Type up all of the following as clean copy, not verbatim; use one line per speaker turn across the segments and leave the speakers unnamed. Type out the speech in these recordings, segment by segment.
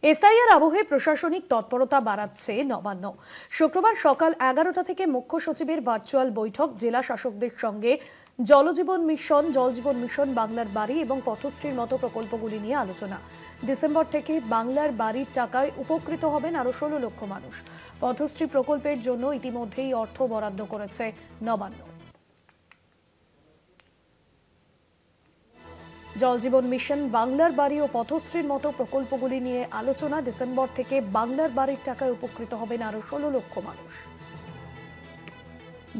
SIR আবহে প্রশাসনিক তৎপরতা বাড়াচ্ছে নবান্ন। শুক্রবার সকাল 11টা থেকে মুখ্য সচিবের ভার্চুয়াল বৈঠক জেলা শাসকদের সঙ্গে জলজীবন মিশন, বাংলার বাড়ি এবং পথশ্রীর মতো প্রকল্পগুলি নিয়ে আলোচনা। ডিসেম্বর থেকে বাংলার বাড়ির টাকায় উপকৃত হবেন আরও 16 লক্ষ মানুষ। পথশ্রী প্রকল্পের জন্য ইতিমধ্যেই অর্থ বরাদ্দ করেছে নবান্ন। জলজীবন মিশন, বাংলার বাড়ি ও পথশ্রীর মতো প্রকল্পগুলি নিয়ে আলোচনা। ডিসেম্বর থেকে বাংলার বাড়ির টাকায় উপকৃত হবেন আরও 16 লক্ষ মানুষ।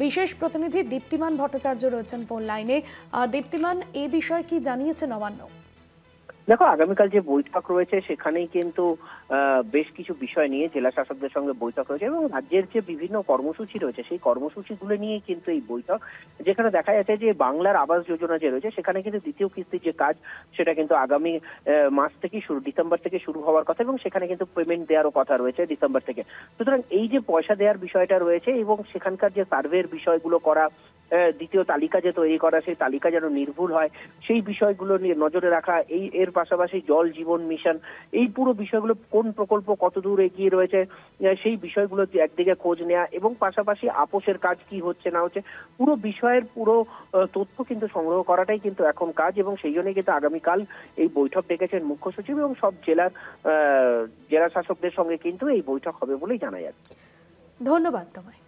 বিশেষ প্রতিনিধি দীপ্তিমান ভট্টাচার্য রয়েছেন ফোন লাইনে। দীপ্তিমান, এই বিষয়ে কি জানিয়েছে নবান্ন?
দেখো, আগামীকাল যে বৈঠক রয়েছে সেখানেই কিন্তু বেশ কিছু বিষয় নিয়ে জেলা শাসকদের সঙ্গে বৈঠক রয়েছে এবং রাজ্যের যে বিভিন্ন কর্মসূচি রয়েছে সেই কর্মসূচিগুলো নিয়ে কিন্তু এই বৈঠক, যেখানে দেখা যাচ্ছে যে বাংলার আবাস যোজনা যে রয়েছে সেখানে কিন্তু দ্বিতীয় কিস্তির যে কাজ সেটা কিন্তু আগামী মাস থেকে ডিসেম্বর থেকে শুরু হওয়ার কথা এবং সেখানে কিন্তু পেমেন্ট দেওয়ারও কথা রয়েছে ডিসেম্বর থেকে। সুতরাং এই যে পয়সা দেওয়ার বিষয়টা রয়েছে এবং সেখানকার যে সার্ভের বিষয়গুলো করা, দ্বিতীয় তালিকা যে তৈরি করা, সেই তালিকা যেন নির্ভুল হয় সেই বিষয়গুলো নিয়ে নজরে রাখা, এর পাশাপাশি জল জীবন মিশন, এই পুরো বিষয়গুলো কোন প্রকল্প কত দূর এগিয়ে রয়েছে সেই বিষয়গুলো একদিকে খোঁজ নেওয়া এবং পাশাপাশি আপোষের কাজ কি হচ্ছে না হচ্ছে, পুরো বিষয়ের পুরো তথ্য কিন্তু সংগ্রহ করাটাই কিন্তু এখন কাজ। এবং সেই জন্যই কিন্তু আগামীকাল এই বৈঠক ডেকেছেন মুখ্য সচিব এবং সব জেলা শাসকদের সঙ্গে কিন্তু এই বৈঠক হবে বলেই জানা যাচ্ছে।
ধন্যবাদ তোমায়।